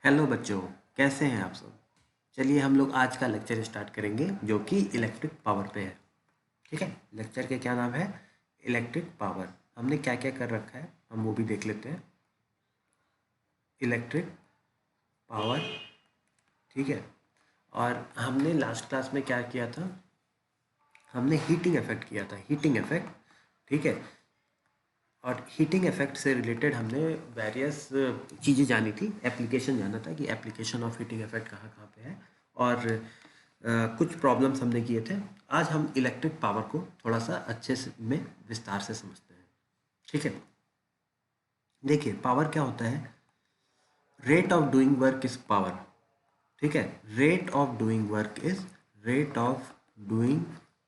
Hello बच्चों, कैसे हैं आप सब। चलिए हम लोग आज का लेक्चर स्टार्ट करेंगे जो कि इलेक्ट्रिक पावर पे है। ठीक है, लेक्चर के क्या नाम है? Electric power. हमने क्या क्या कर रखा है हम वो भी देख लेते हैं। इलेक्ट्रिक पावर, ठीक है। और हमने लास्ट क्लास में क्या किया था? हमने हीटिंग इफेक्ट किया था, हीटिंग इफेक्ट। ठीक है, और हीटिंग इफेक्ट से रिलेटेड हमने वेरियस चीज़ें जानी थी, एप्लीकेशन जाना था कि एप्लीकेशन ऑफ हीटिंग इफेक्ट कहाँ कहाँ पे है। और कुछ प्रॉब्लम्स हमने किए थे। आज हम इलेक्ट्रिक पावर को थोड़ा सा अच्छे से में विस्तार से समझते हैं। ठीक है, देखिए पावर क्या होता है। Rate of doing work is power. ठीक है, rate of doing work is rate of doing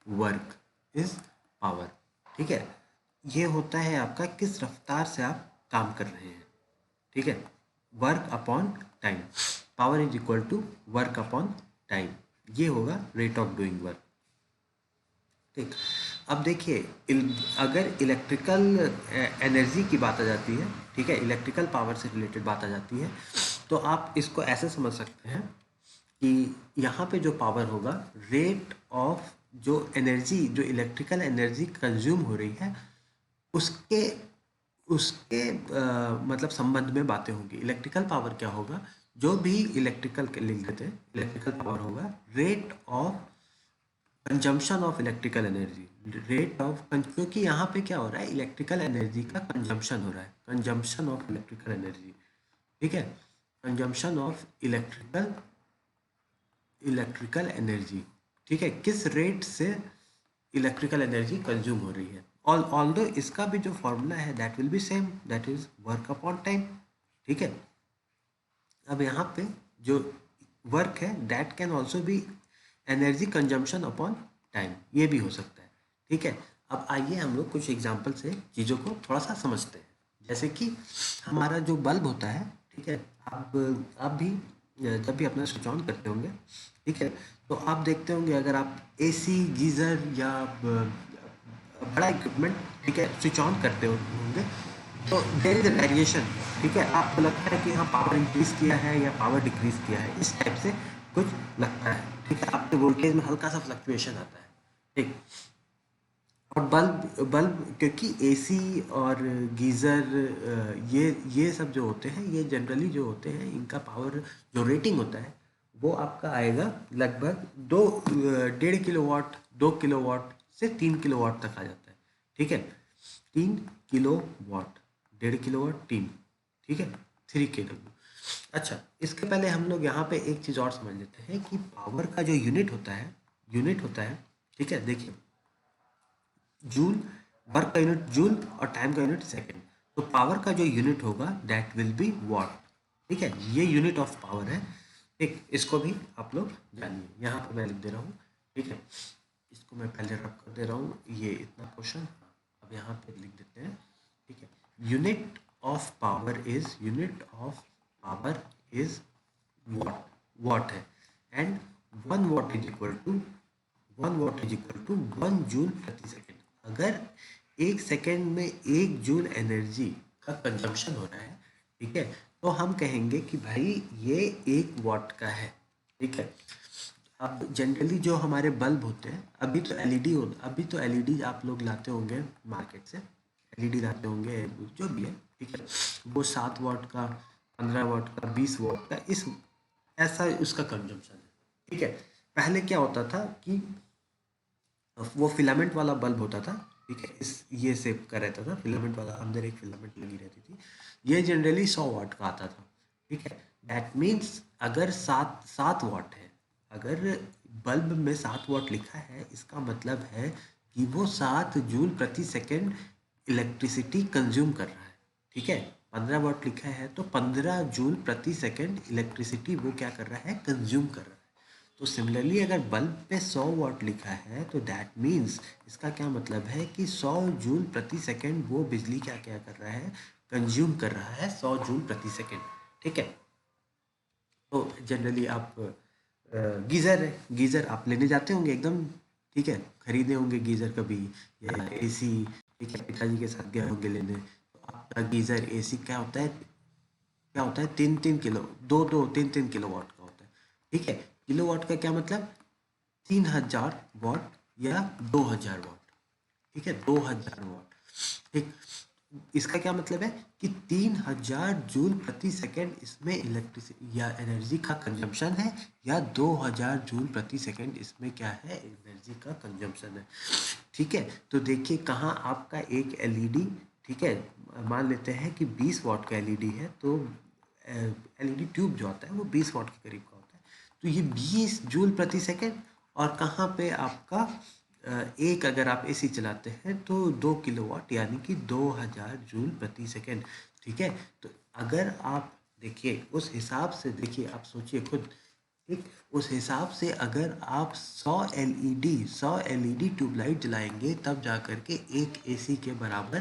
work is power. ठीक है, ये होता है आपका किस रफ्तार से आप काम कर रहे हैं। ठीक है, work upon time. Power is equal to work upon time, ये होगा रेट ऑफ डूइंग वर्क। ठीक, अब देखिए अगर इलेक्ट्रिकल एनर्जी की बात आ जाती है, ठीक है, इलेक्ट्रिकल पावर से रिलेटेड बात आ जाती है, तो आप इसको ऐसे समझ सकते हैं कि यहाँ पे जो पावर होगा, रेट ऑफ जो एनर्जी, जो इलेक्ट्रिकल एनर्जी कंज्यूम हो रही है, उसके उसके मतलब संबंध में बातें होंगी। इलेक्ट्रिकल पावर क्या होगा? जो भी इलेक्ट्रिकल लिख देते हैं, इलेक्ट्रिकल पावर होगा rate of consumption of electrical energy. Rate of, क्योंकि यहाँ पे क्या हो रहा है, इलेक्ट्रिकल एनर्जी का कंजम्पशन हो रहा है, कंजम्पशन ऑफ इलेक्ट्रिकल एनर्जी। ठीक है, कंजम्पशन ऑफ इलेक्ट्रिकल एनर्जी। ठीक है, किस रेट से इलेक्ट्रिकल एनर्जी कंज्यूम हो रही है। ऑल्दो इसका भी जो फॉर्मूला है that will B same, that is work upon time. ठीक है, अब यहाँ पे जो वर्क है that can also be energy consumption upon time, ये भी हो सकता है। ठीक है, अब आइए हम लोग कुछ एग्जांपल से चीज़ों को थोड़ा सा समझते हैं। जैसे कि हमारा जो बल्ब होता है, ठीक है, आप भी जब भी अपना स्विच ऑन करते होंगे, ठीक है, तो आप देखते होंगे अगर आप एसी, गीज़र या बड़ा इक्विपमेंट, ठीक है, स्विच ऑन करते होंगे, तो देयर इज अ वेरिएशन। ठीक है, आपको लगता है कि हाँ पावर इंक्रीज किया है या पावर डिक्रीज किया है, इस टाइप से कुछ लगता है। ठीक है, आपके वोल्टेज में हल्का सा फ्लक्चुएशन आता है। ठीक, और बल्ब क्योंकि एसी और गीज़र ये सब जो होते हैं, ये जनरली जो होते हैं, इनका पावर जो रेटिंग होता है वो आपका आएगा लगभग 1.5 किलोवाट, 2 किलोवाट से 3 किलोवाट तक आ जाता है। ठीक है, 3 किलोवाट, 1.5 किलोवाट, 3, ठीक है, 3 kW। अच्छा, इसके पहले हम लोग यहाँ पे एक चीज़ और समझ लेते हैं कि पावर का जो यूनिट होता है, ठीक है, देखिए जूल, वर्क का यूनिट जूल और टाइम का यूनिट सेकंड। तो पावर का जो यूनिट होगा दैट विल बी वॉट। ठीक है, ये यूनिट ऑफ पावर है। ठीक, इसको भी आप लोग जानिए, यहाँ पे मैं लिख दे रहा हूँ। ठीक है, इसको मैं पहले रब कर दे रहा हूँ, ये इतना क्वेश्चन, अब यहाँ पे लिख देते हैं। ठीक है, unit of power is watt, watt है। And 1 watt is equal to 1 joule प्रति सेकेंड। अगर 1 सेकेंड में 1 जूल एनर्जी का कंजम्पशन हो रहा है, ठीक है, तो हम कहेंगे कि भाई ये 1 वॉट का है। ठीक है, अब जनरली जो हमारे बल्ब होते हैं, अभी तो एलईडी आप लोग लाते होंगे मार्केट से, एलईडी लाते होंगे, जो भी है, ठीक है, वो 7 वॉट का, 15 वॉट का, 20 वॉट का, इस ऐसा उसका कंजम्पशन है। ठीक है, पहले क्या होता था कि वो फिलामेंट वाला बल्ब होता था। ठीक है, इस ये सेप का रहता था, फिलामेंट वाला, अंदर एक फिलामेंट लगी रहती थी। ये जनरली 100 वॉट का आता था। ठीक है, दैट मीन्स अगर 7 7 वॉट है, अगर बल्ब में 7 वॉट लिखा है, इसका मतलब है कि वो 7 जूल प्रति सेकेंड इलेक्ट्रिसिटी कंज्यूम कर रहा है। ठीक है, 15 वॉट लिखा है तो 15 जूल प्रति सेकेंड इलेक्ट्रिसिटी वो क्या कर रहा है, कंज्यूम कर रहा है। तो सिमिलरली अगर बल्ब पे 100 वॉट लिखा है तो दैट मीन्स इसका क्या मतलब है कि 100 जूल प्रति सेकेंड वो बिजली क्या क्या कर रहा है, कंज्यूम कर रहा है, 100 जूल प्रति सेकेंड। ठीक है, तो जनरली आप गीज़र आप लेने जाते होंगे एकदम, ठीक है, खरीदे होंगे गीज़र कभी, या एसी, ठीक है, पिताजी के साथ गए होंगे लेने, तो आपका गीज़र एसी क्या होता है, क्या होता है, 3 तीन किलो वाट का होता है। ठीक है, किलो वाट का क्या मतलब, 3000 वाट या 2000 वाट। ठीक है, 2000 वाट। ठीक, इसका क्या मतलब है कि 3000 जूल प्रति सेकेंड इसमें इलेक्ट्रिसिटी या एनर्जी का कंजम्पशन है, या 2000 जूल प्रति सेकेंड इसमें क्या है, एनर्जी का कंजम्पशन है। ठीक है, तो देखिए कहाँ आपका एक एलईडी, ठीक है, मान लेते हैं कि 20 वाट का एलईडी है, तो एलईडी ट्यूब जो आता है वो 20 वाट के करीब का होता है। तो ये 20 जूल प्रति सेकेंड, और कहाँ पे आपका एक, अगर आप एसी चलाते हैं तो 2 किलोवाट, यानी कि 2000 जूल प्रति सेकेंड। ठीक है, तो अगर आप देखिए उस हिसाब से, देखिए आप सोचिए खुद, ठीक, उस हिसाब से अगर आप 100 एलईडी ट्यूबलाइट जलाएंगे, तब जा कर के एक एसी के बराबर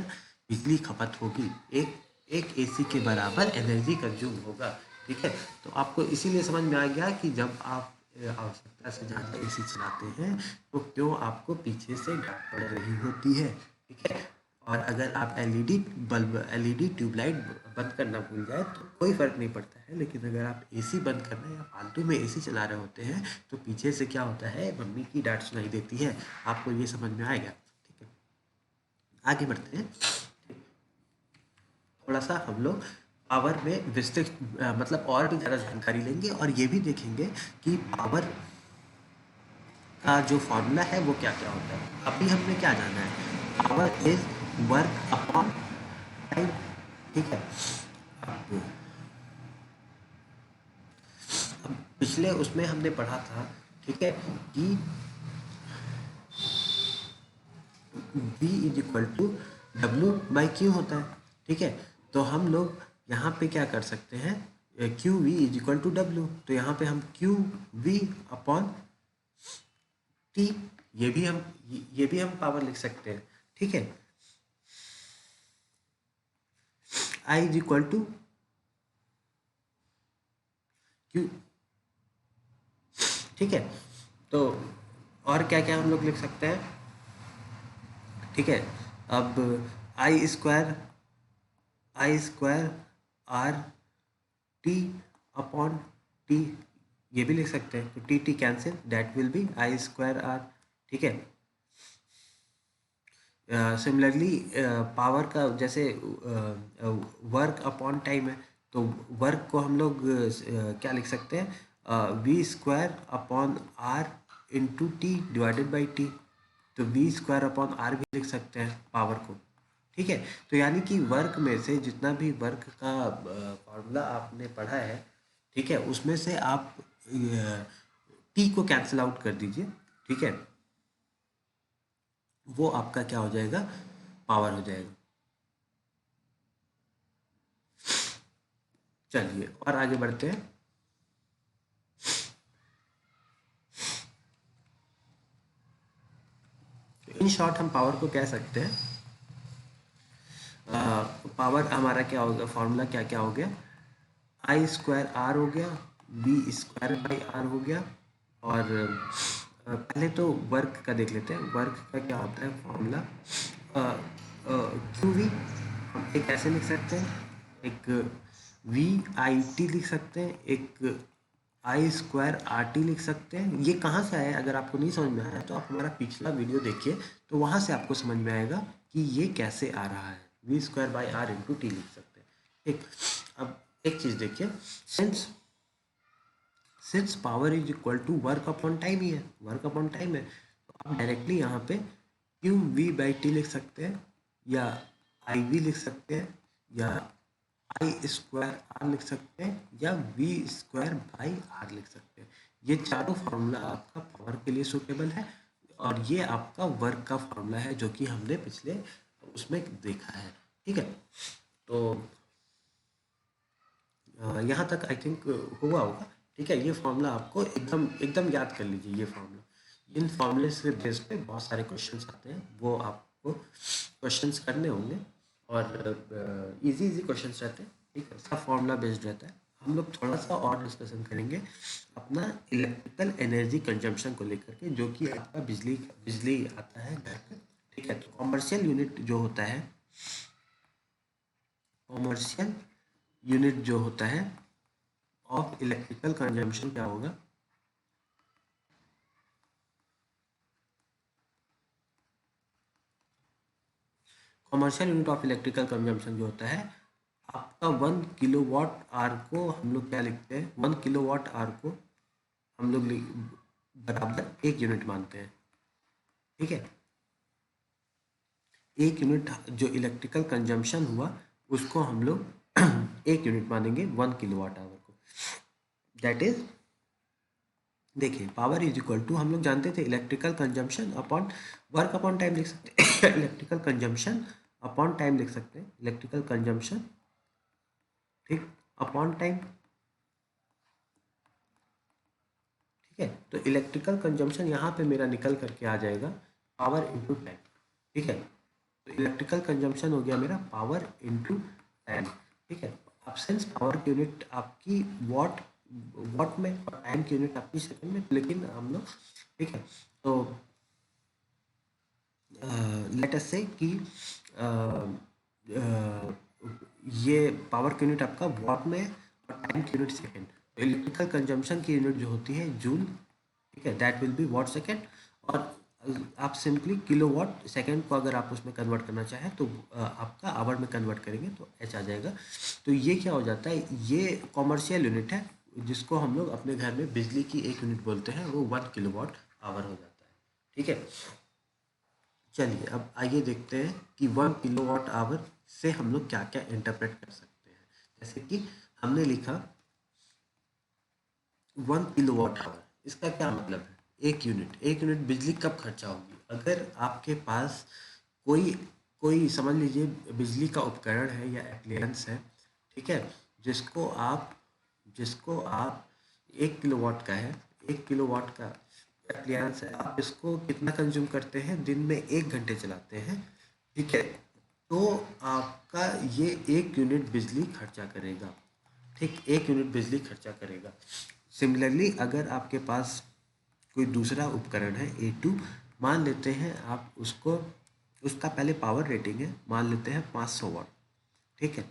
बिजली खपत होगी, एक एसी के बराबर एनर्जी कंज्यूम होगा। ठीक है, तो आपको इसीलिए समझ में आ गया कि जब आप आवश्यकता से ज़्यादा एसी चलाते हैं तो क्यों आपको पीछे से डांट पड़ रही होती है। ठीक है, और अगर आप एलईडी ट्यूबलाइट बंद करना भूल जाए तो कोई फ़र्क नहीं पड़ता है, लेकिन अगर आप एसी बंद करना या फालतू में एसी चला रहे होते हैं तो पीछे से क्या होता है, मम्मी की डांट सुनाई देती है। आपको ये समझ में आएगा। ठीक है, आगे बढ़ते हैं। थोड़ा सा हम लोग पावर में विस्तृत मतलब और भी ज़्यादा जानकारी लेंगे, और ये भी देखेंगे कि पावर का जो फॉर्मूला है वो क्या क्या होता है। अभी हमने क्या जाना है, power is work upon time. ठीक है, अब पिछले उसमें हमने पढ़ा था, ठीक है, कि V is equal to W/Q होता है। ठीक है, तो हम लोग यहाँ पे क्या कर सकते हैं, QV is equal to W, तो यहाँ पे हम QV अपॉन T, ये भी हम पावर लिख सकते हैं। ठीक है, I is equal to Q। ठीक है, तो और क्या क्या हम लोग लिख सकते हैं। ठीक है, अब I square R T upon T, ये भी लिख सकते हैं, तो T cancel, that will be I² R। ठीक है, सिमिलरली पावर का जैसे वर्क अपॉन टाइम है, तो वर्क को हम लोग क्या लिख सकते हैं, V² upon R into T divided by T, तो V² अपॉन R भी लिख सकते हैं पावर को। ठीक है, तो यानी कि वर्क में से जितना भी वर्क का फॉर्मूला आपने पढ़ा है, ठीक है, उसमें से आप टी को कैंसिल आउट कर दीजिए। ठीक है, वो आपका क्या हो जाएगा, पावर हो जाएगा। चलिए और आगे बढ़ते हैं। इन शॉर्ट हम पावर को कह सकते हैं, पावर हमारा क्या हो गया, फॉर्मूला क्या क्या हो गया, I² R हो गया, V² बाई R हो गया, और पहले तो वर्क का देख लेते हैं। वर्क का क्या होता है फॉर्मूला, QV हम एक ऐसे लिख सकते हैं, एक VIT लिख सकते हैं, एक I²RT लिख सकते हैं। ये कहाँ से आया, अगर आपको नहीं समझ में आया तो आप हमारा पिछला वीडियो देखिए, तो वहाँ से आपको समझ में आएगा कि ये कैसे आ रहा है। V²/R इंटू टी लिख सकते हैं। ठीक, अब एक चीज़ देखिए, since power is equal to work upon time ही है, वर्क अपॉन टाइम है, तो आप डायरेक्टली यहाँ पे QV/T लिख सकते हैं, या IV लिख सकते हैं, या I² R लिख सकते हैं, या V²/R लिख सकते हैं। ये चारों फार्मूला आपका पावर के लिए सूटेबल है, और ये आपका वर्क का फार्मूला है जो कि हमने पिछले उसमें देखा है। ठीक है, तो यहाँ तक आई थिंक हुआ होगा। ठीक है, ये फॉर्मूला आपको एकदम एकदम याद कर लीजिए। ये फॉर्मूला, इन फॉर्मूले से बेस पे बहुत सारे क्वेश्चंस आते हैं, वो आपको क्वेश्चंस करने होंगे, और इजी इजी क्वेश्चंस रहते हैं। ठीक है, सब फॉर्मूला बेस्ड रहता है। हम लोग थोड़ा सा और डिस्कशन करेंगे अपना इलेक्ट्रिकल एनर्जी कंजम्पशन को लेकर के, जो कि आपका बिजली बिजली आता है घर पे। ठीक है, तो कॉमर्शियल यूनिट जो होता है, कॉमर्शियल यूनिट जो होता है ऑफ इलेक्ट्रिकल कंजम्पशन क्या होगा? Commercial unit of electrical consumption जो होता है आपका 1 किलोवाट आवर को हम लोग क्या लिखते हैं? 1 किलोवाट आवर को हम लोग बराबर 1 यूनिट मानते हैं। ठीक है, 1 यूनिट जो इलेक्ट्रिकल कंजम्पशन हुआ उसको हम लोग 1 यूनिट मानेंगे 1 किलोवाट आवर को। दैट इज, देखिए पावर इज इक्वल टू, हम लोग जानते थे electrical consumption upon work upon time लिख सकते हैं इलेक्ट्रिकल कंजम्पशन अपॉन टाइम लिख सकते हैं, इलेक्ट्रिकल कंजम्पशन, ठीक, अपॉन टाइम। ठीक है, तो इलेक्ट्रिकल कंजम्पशन यहाँ पे मेरा निकल करके आ जाएगा पावर इनटू टाइम। ठीक है, तो इलेक्ट्रिकल कंजम्पशन हो गया मेरा पावर इनटू टाइम। ठीक है, अब सिंस पावर की यूनिट आपकी वॉट वॉट में और टाइम की यूनिट आपकी सेकंड में, लेकिन हम लोग, ठीक है, तो लेट अस से कि ये पावर की यूनिट आपका वॉट में और टाइम की यूनिट सेकंड। तो इलेक्ट्रिकल कंजम्पशन की यूनिट जो होती है जूल, ठीक है, that will be what second. और आप सिंपली किलोवाट सेकंड को अगर आप उसमें कन्वर्ट करना चाहें तो आपका आवर में कन्वर्ट करेंगे तो एच आ जाएगा। तो ये क्या हो जाता है, ये कॉमर्शियल यूनिट है जिसको हम लोग अपने घर में बिजली की एक यूनिट बोलते हैं, वो 1 किलोवाट आवर हो जाता है। ठीक है, चलिए अब आइए देखते हैं कि 1 किलोवाट आवर से हम लोग क्या क्या इंटरप्रेट कर सकते हैं। जैसे कि हमने लिखा 1 किलोवाट आवर, इसका क्या मतलब है? एक यूनिट बिजली कब खर्चा होगी? अगर आपके पास कोई कोई समझ लीजिए बिजली का उपकरण है या एप्लायंस है, ठीक है, जिसको आप 1 किलोवाट का है, 1 किलोवाट का एप्लायंस है, आप इसको कितना कंज्यूम करते हैं? दिन में 1 घंटे चलाते हैं। ठीक है, तो आपका ये 1 यूनिट बिजली खर्चा करेगा। ठीक, 1 यूनिट बिजली खर्चा करेगा। सिमिलरली अगर आपके पास कोई दूसरा उपकरण है A2, मान लेते हैं आप उसको, उसका पहले पावर रेटिंग है, मान लेते हैं 500 वाट। ठीक है,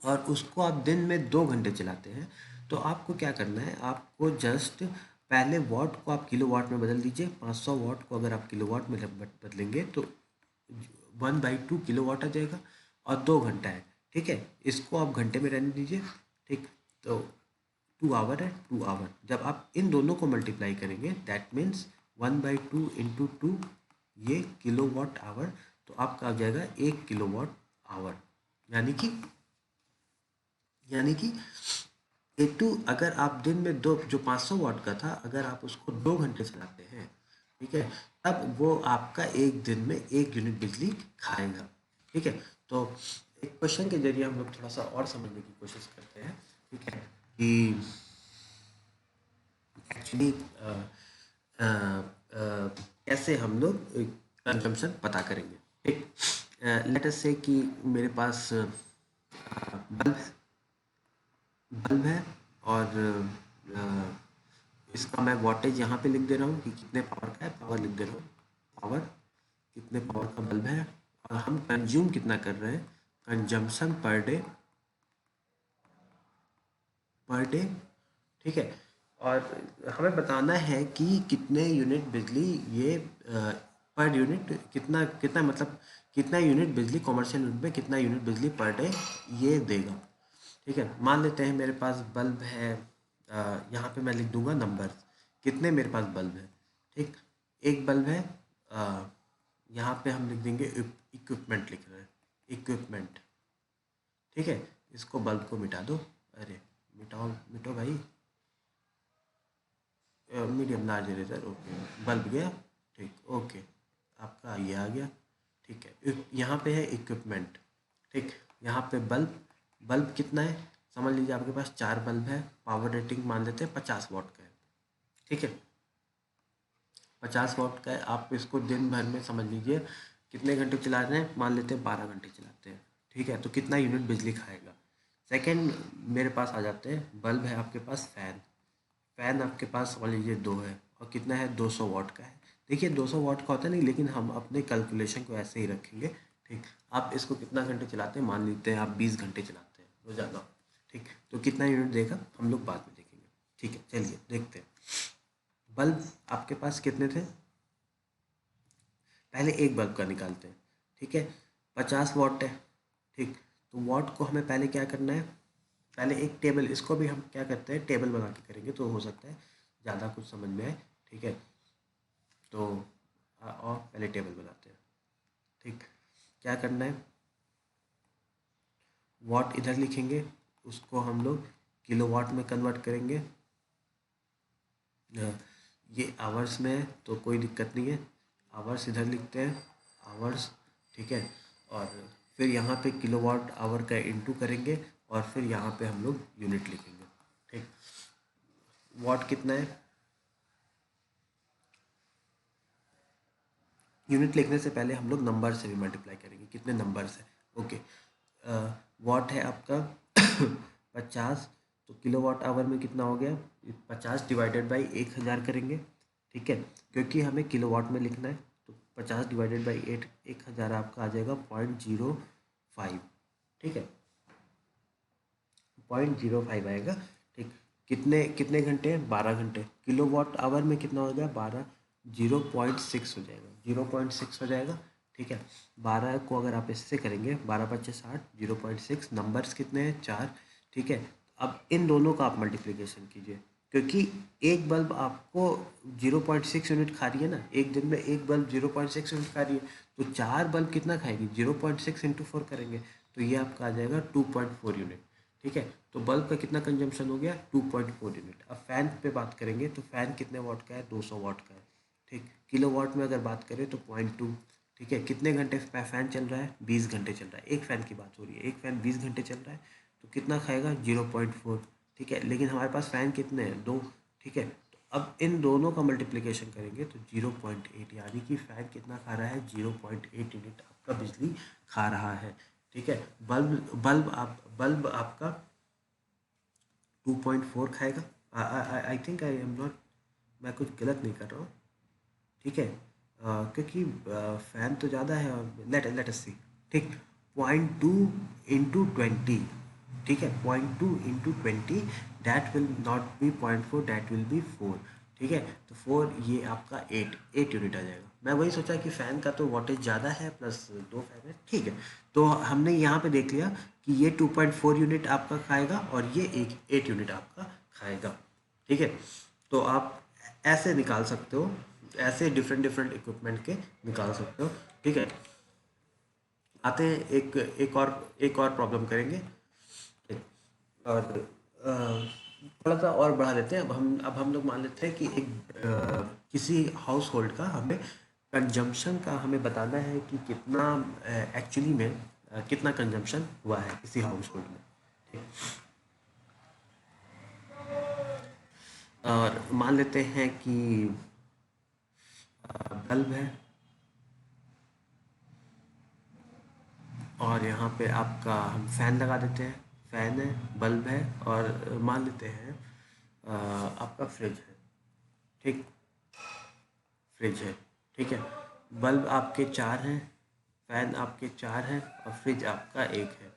और उसको आप दिन में 2 घंटे चलाते हैं, तो आपको क्या करना है, आपको जस्ट पहले वॉट को आप किलोवाट में बदल दीजिए। 500 वाट को अगर आप किलोवाट में बदलेंगे तो 1/2 किलोवाट आ जाएगा, और 2 घंटा है। ठीक है, इसको आप घंटे में रहने दीजिए। ठीक, तो 2 आवर है, 2 आवर जब आप इन दोनों को मल्टीप्लाई करेंगे दैट मीन्स 1/2 × 2 ये किलोवाट आवर, तो आपका आ जाएगा 1 किलोवाट आवर। यानी कि यानी कि A2 अगर आप दिन में दो, जो 500 वाट का था, अगर आप उसको 2 घंटे चलाते हैं, ठीक है, तब वो आपका एक दिन में 1 यूनिट बिजली खाएगा। ठीक है, तो एक क्वेश्चन के जरिए हम लोग थोड़ा सा और समझने की कोशिश करते हैं। ठीक है, कि एक्चुअली कैसे हम लोग कंजम्पशन पता करेंगे। ठीक, लेट अस से कि मेरे पास बल्ब है, बल्ब है, और इसका मैं वॉटेज यहाँ पे लिख दे रहा हूँ कि कितने पावर का है, पावर लिख दे रहा हूँ, पावर, कितने पावर का बल्ब है, और हम कंज्यूम कितना कर रहे हैं, कंजम्पशन पर डे। ठीक है, और हमें बताना है कि कितने यूनिट बिजली ये पर यूनिट कितना कितना मतलब कितना यूनिट बिजली, कॉमर्शियल यूनिट में कितना यूनिट बिजली पर डे ये देगा। ठीक है, मान लेते हैं मेरे पास बल्ब है, यहाँ पे मैं लिख दूंगा नंबर, कितने मेरे पास बल्ब है। ठीक, एक बल्ब है, यहाँ पे हम लिख देंगे इक्विपमेंट, लिख रहे हैं इक्विपमेंट। ठीक है, इसको बल्ब को मिटा दो, अरे मिटाओ मिटो भाई, medium large eraser, okay, bulb गया। ठीक, ओके, आपका ये आ गया। ठीक है, यहाँ पे है इक्विपमेंट। ठीक, यहाँ पे बल्ब, बल्ब कितना है, समझ लीजिए आपके पास 4 बल्ब है, पावर रेटिंग मान लेते हैं 50 वाट का है। ठीक है, 50 वाट का है, आप इसको दिन भर में समझ लीजिए कितने घंटे चला रहे हैं, मान लेते हैं 12 घंटे चलाते हैं। ठीक है, तो कितना यूनिट बिजली खाएगा। सेकेंड मेरे पास आ जाते हैं, बल्ब है आपके पास, फैन, फैन आपके पास समझ लीजिए 2 है, और कितना है, 200 वाट का है। देखिए 200 वाट का होता नहीं, लेकिन हम अपने कैलकुलेशन को ऐसे ही रखेंगे। ठीक, आप इसको कितना घंटे चलाते हैं, मान लेते हैं आप 20 घंटे चलाते हैं। रोजाना। ठीक, तो कितना यूनिट देगा हम लोग बाद में देखेंगे। ठीक है, चलिए देखते हैं। बल्ब आपके पास कितने थे, पहले एक बल्ब का निकालते हैं। ठीक है, 50 वाट है। ठीक, तो वाट को हमें पहले क्या करना है, पहले एक टेबल, इसको भी हम क्या करते हैं टेबल बना के करेंगे तो हो सकता है ज़्यादा कुछ समझ में आए। ठीक है, तो और पहले टेबल बनाते हैं। ठीक, क्या करना है, वाट इधर लिखेंगे, उसको हम लोग किलोवाट में कन्वर्ट करेंगे। ये आवर्स में है तो कोई दिक्कत नहीं है, आवर्स इधर लिखते हैं, आवर्स। ठीक है, और फिर यहाँ पे किलोवाट आवर का इनटू करेंगे और फिर यहाँ पे हम लोग यूनिट लिखेंगे। ठीक, वाट कितना है, यूनिट लिखने से पहले हम लोग नंबर से भी मल्टीप्लाई करेंगे, कितने नंबर्स है। ओके, वाट है आपका 50, तो किलोवाट आवर में कितना हो गया, 50 डिवाइडेड बाई 1000 करेंगे। ठीक है, क्योंकि हमें किलोवाट में लिखना है तो 50 डिवाइडेड बाई 1000 आपका आ जाएगा 0.05। ठीक है, 0.05 आएगा। ठीक, कितने कितने घंटे हैं, 12 घंटे। किलोवाट आवर में कितना हो गया, 0.6 हो जाएगा, 0.6 हो जाएगा। ठीक है, 12 को अगर आप इससे करेंगे, 12×5 = 60, 0.6, नंबर्स कितने हैं, 4। ठीक है, अब इन दोनों का आप मल्टीप्लिकेशन कीजिए, क्योंकि एक बल्ब आपको 0.6 यूनिट खा रही है ना, एक दिन में एक बल्ब 0.6 यूनिट खा रही है, तो 4 बल्ब कितना खाएगी, 0.6 × 4 करेंगे तो ये आपका आ जाएगा 2.4 यूनिट। ठीक है, तो बल्ब का कितना कंजम्पशन हो गया, 2.4 यूनिट। अब फैन पे बात करेंगे तो फैन कितने वाट का है, 200 वाट का है। ठीक, किलोवाट में अगर बात करें तो 0.2। ठीक है, कितने घंटे फैन चल रहा है, 20 घंटे चल रहा है, एक फ़ैन की बात हो रही है, एक फ़ैन 20 घंटे चल रहा है तो कितना खाएगा, 0.4। ठीक है, लेकिन हमारे पास फ़ैन कितने हैं, 2। ठीक है, तो अब इन दोनों का मल्टीप्लिकेशन करेंगे तो 0.8, यानी कि फ़ैन कितना खा रहा है, 0.8 यूनिट आपका बिजली खा रहा है। ठीक है, बल्ब आपका 2.4 खाएगा। I think I am not, मैं कुछ गलत नहीं कर रहा हूँ। ठीक है, क्योंकि फ़ैन तो ज़्यादा है और लेट अस सी। ठीक, 0.2 × 20। ठीक है, 0.2 × 20, that will not be 0.4, that will B 4। ठीक है, तो 4, ये आपका 8 यूनिट आ जाएगा। मैं वही सोचा कि फ़ैन का तो वाटेज ज़्यादा है प्लस 2 फैन है। ठीक है, तो हमने यहाँ पे देख लिया कि ये 2.4 यूनिट आपका खाएगा और ये 8 यूनिट आपका खाएगा। ठीक है, तो आप ऐसे निकाल सकते हो, ऐसे डिफरेंट डिफरेंट इक्विपमेंट के निकाल सकते हो। ठीक है, आते हैं एक और प्रॉब्लम करेंगे। ठीक, और थोड़ा सा और बढ़ा देते हैं। अब हम लोग मान लेते हैं कि किसी हाउस होल्ड का हमें कंजम्पशन का हमें बताना है कि कितना एक्चुअली में कितना कंजम्पशन हुआ है किसी हाउस होल्ड में। ठीक, और मान लेते हैं कि बल्ब है और यहाँ पे आपका हम फैन लगा देते हैं, फैन है, बल्ब है, और मान लेते हैं आपका फ्रिज है। ठीक, फ्रिज है। ठीक है, बल्ब आपके 4 हैं, फैन आपके 4 हैं और फ्रिज आपका 1 है।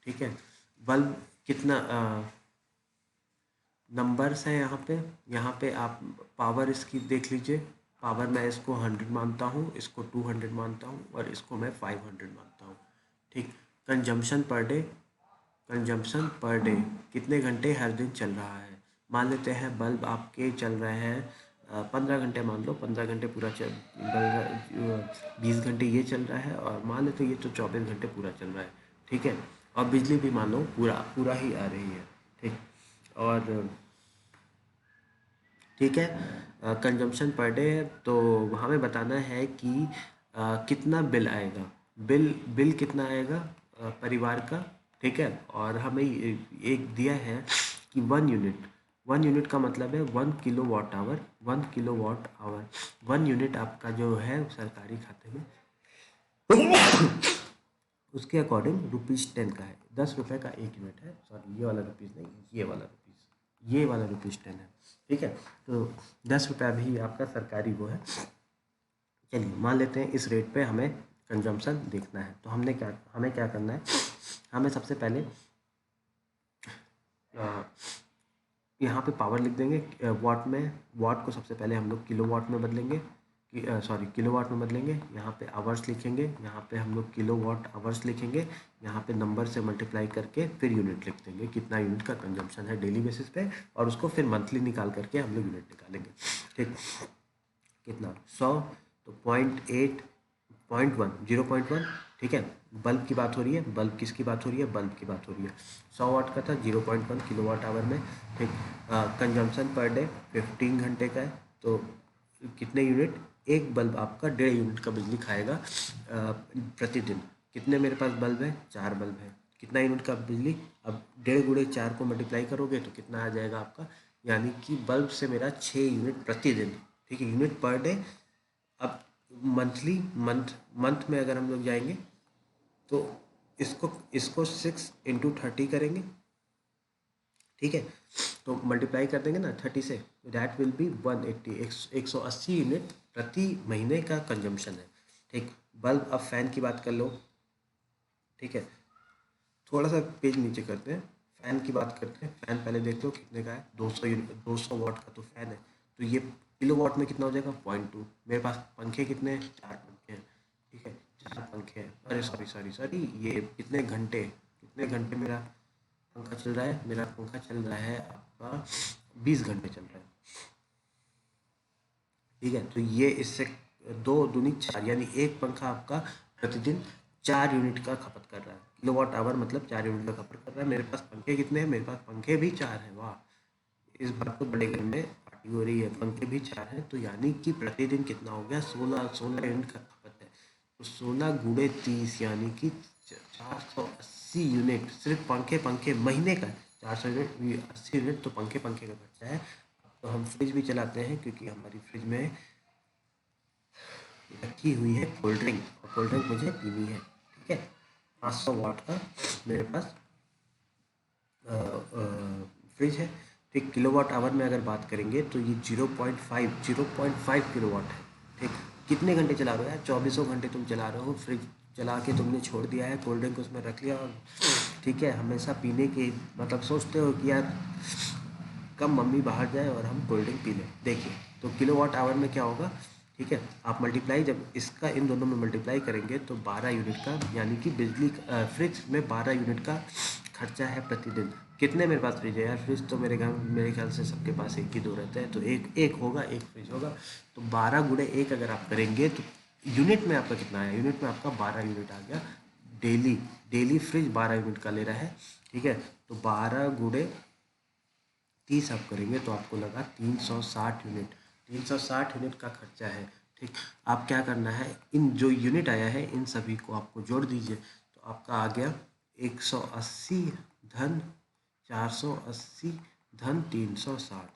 ठीक है, बल्ब कितना नंबर्स हैं यहाँ पे आप पावर इसकी देख लीजिए। पावर मैं इसको 100 मानता हूँ, इसको 200 मानता हूँ और इसको मैं 500 मानता हूँ। ठीक, consumption per day, consumption per day कितने घंटे हर दिन चल रहा है। मान लेते हैं बल्ब आपके चल रहे हैं 15 घंटे, मान लो 15 घंटे पूरा चल, 20 घंटे ये चल रहा है और मान लेते हैं ये तो 24 घंटे पूरा चल रहा है। ठीक है, और बिजली भी मान लो पूरा पूरा ही आ रही है। ठीक, और ठीक है, कंजम्पशन पर डे है तो हमें बताना है कि कितना बिल आएगा, बिल कितना आएगा परिवार का। ठीक है, और हमें एक दिया है कि 1 यूनिट का मतलब है 1 kilowatt hour, 1 kilowatt hour, 1 unit आपका जो है सरकारी खाते में उसके अकॉर्डिंग ₹10 का है, 10 रुपये का 1 यूनिट है। सॉरी, ये वाला रुपीज़ नहीं, ये वाला ₹10 है। ठीक है, तो 10 रुपया भी आपका सरकारी वो है। चलिए मान लेते हैं इस रेट पे हमें कंजम्पशन देखना है, तो हमें क्या करना है, हमें सबसे पहले यहाँ पे पावर लिख देंगे वाट में, वाट को सबसे पहले हम लोग किलोवाट में बदलेंगे, सॉरी किलोवाट में बदलेंगे। यहाँ पे आवर्स लिखेंगे, यहाँ पे हम लोग किलोवाट आवर्स लिखेंगे, यहाँ पे नंबर से मल्टीप्लाई करके फिर यूनिट लिख देंगे, कितना यूनिट का कंजम्पशन है डेली बेसिस पे, और उसको फिर मंथली निकाल करके हम लोग यूनिट निकालेंगे। ठीक, कितना 100, तो 0.8 0.1 0.1। ठीक है, बल्ब की बात हो रही है, बल्ब किसकी बात हो रही है, बल्ब की बात हो रही है। 100 वाट का था, 0.1 किलोवाट आवर में। ठीक, कंजम्पशन पर डे 15 घंटे का है, तो कितने यूनिट, एक बल्ब आपका 1.5 यूनिट का बिजली खाएगा प्रतिदिन। कितने मेरे पास बल्ब है, 4 बल्ब है, कितना यूनिट का बिजली, अब 1.5 गुणे 4 को मल्टीप्लाई करोगे तो कितना आ जाएगा आपका, यानी कि बल्ब से मेरा 6 यूनिट प्रतिदिन। ठीक है, यूनिट पर डे। अब मंथली, मंथ में अगर हम लोग जाएंगे तो इसको 6 × 30 करेंगे। ठीक है, तो मल्टीप्लाई कर देंगे ना 30 से, दैट विल बी 180, 180 यूनिट प्रति महीने का कंजम्पशन है। ठीक, बल्ब, अब फैन की बात कर लो। ठीक है, थोड़ा सा पेज नीचे करते हैं, फैन की बात करते हैं। फैन पहले देख लो कितने का है, 200 वाट का तो फैन है, तो ये किलोवाट में कितना हो जाएगा, 0.2। मेरे पास पंखे कितने हैं, 4 पंखे हैं। ठीक है, 4 पंखे हैं, अरे सॉरी, ये कितने घंटे मेरा पंखा चल रहा है, मेरा पंखा चल रहा है आपका 20 घंटे चल रहा है। ठीक है, तो ये इससे 2 दूनी 4, यानी एक पंखा आपका प्रतिदिन 4 यूनिट का खपत कर रहा है। किलोवाट आवर मतलब 4 यूनिट का खपत कर रहा है। मेरे पास पंखे कितने हैं, मेरे पास पंखे भी 4 हैं। वाह, इस बात तो बड़े घर में पार्टी हो रही है, पंखे भी 4 हैं, तो यानी कि प्रतिदिन कितना हो गया, 16 यूनिट का खपत है। तो 16 गुणे 30 यानी कि 480 यूनिट सिर्फ पंखे महीने का। 400 यूनिट 80 यूनिट तो पंखे का खर्चा है। तो हम फ्रिज भी चलाते हैं, क्योंकि हमारी फ्रिज में रखी हुई है कोल्ड ड्रिंक, और कोल्ड ड्रिंक मुझे पीनी है। ठीक है, 500 वाट का मेरे पास फ्रिज है। ठीक, किलोवाट आवर में अगर बात करेंगे तो ये 0.5 किलोवाट है। ठीक, कितने घंटे चला रहे हो यार, 24 घंटे तुम चला रहे हो फ्रिज, चला के तुमने छोड़ दिया है, कोल्ड ड्रिंक उसमें रख लिया, और ठीक है हमेशा पीने की मतलब सोचते हो कि यार कब मम्मी बाहर जाए और हम कोल्ड ड्रिंक पी लें। देखिए, तो किलोवाट आवर में क्या होगा, ठीक है, आप मल्टीप्लाई जब इसका इन दोनों में मल्टीप्लाई करेंगे तो 12 यूनिट का, यानी कि बिजली फ्रिज में 12 यूनिट का खर्चा है प्रतिदिन। कितने मेरे पास फ्रिज है यार, फ्रिज तो मेरे ख्याल से सबके पास एक ही दो रहते हैं, तो एक एक होगा, एक फ्रिज होगा, तो 12 गुणे 1 अगर आप करेंगे तो यूनिट में आपका कितना है, यूनिट में आपका 12 यूनिट आ गया। डेली फ्रिज 12 यूनिट का ले रहा है। ठीक है, तो 12 गुणे 30 आप करेंगे तो आपको लगा 360 यूनिट, 360 यूनिट का खर्चा है। ठीक, आप क्या करना है, इन जो यूनिट आया है इन सभी को आपको जोड़ दीजिए, तो आपका आ गया 180 धन 480 धन 360।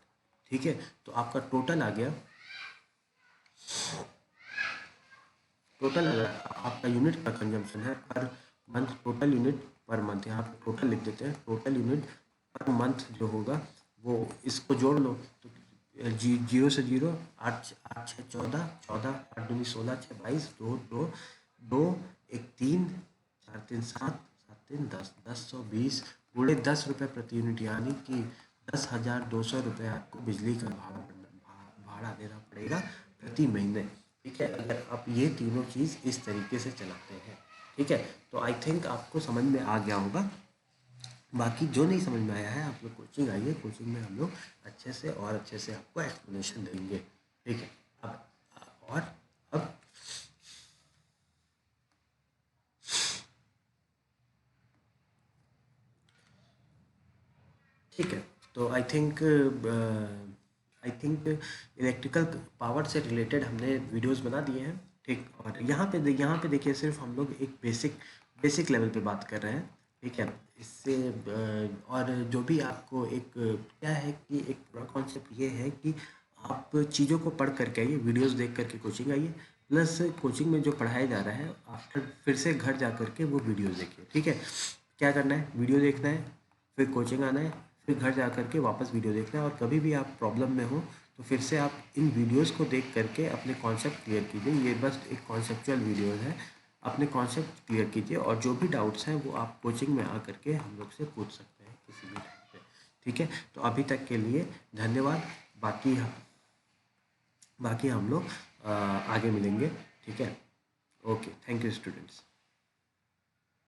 ठीक है, तो आपका टोटल आ गया, आपका यूनिट का कंजम्पशन है per month, total unit per month, यहाँ पे टोटल लिख देते हैं, टोटल यूनिट पर मंथ जो होगा वो इसको जोड़ लो, तो 0 से 0, 8 8 6 14, 14 8 दूनी 16, 6 22, 2 2 2 1 3 4 3 7 7 3 10, 1020 गुणे 10 रुपये प्रति यूनिट, यानी कि 10,200 रुपये आपको बिजली का भाड़ा देना पड़ेगा प्रति महीने। ठीक है, अगर आप ये तीनों चीज़ इस तरीके से चलाते हैं। ठीक है, तो आई थिंक आपको समझ में आ गया होगा। बाकी जो नहीं समझ में आया है आप लोग कोचिंग आइए, कोचिंग में हम लोग अच्छे से और अच्छे से आपको एक्सप्लेनेशन देंगे। ठीक है, अब ठीक है, तो आई थिंक इलेक्ट्रिकल पावर से रिलेटेड हमने वीडियोस बना दिए हैं। ठीक, और यहाँ पे देखिए सिर्फ हम लोग एक बेसिक लेवल पे बात कर रहे हैं। ठीक है, इससे और जो भी आपको एक क्या है कि एक पूरा कॉन्सेप्ट ये है कि आप चीज़ों को पढ़ करके आइए, वीडियोस देख करके कोचिंग आइए, प्लस कोचिंग में जो पढ़ाया जा रहा है आफ्टर फिर से घर जा करके वो वीडियोस देखिए। ठीक है, क्या करना है, वीडियो देखना है, फिर कोचिंग आना है, फिर घर जा करके वापस वीडियो देखना है, और कभी भी आप प्रॉब्लम में हो तो फिर से आप इन वीडियोस को देख करके अपने कॉन्सेप्ट क्लियर कीजिए। ये बस एक कॉन्सेप्चुअल वीडियो है, अपने कॉन्सेप्ट क्लियर कीजिए, और जो भी डाउट्स हैं वो आप कोचिंग में आ करके हम लोग से पूछ सकते हैं किसी भी टाइम पे। ठीक है, तो अभी तक के लिए धन्यवाद। बाकी बाकी हम लोग आगे मिलेंगे, ठीक है। Okay, thank you students.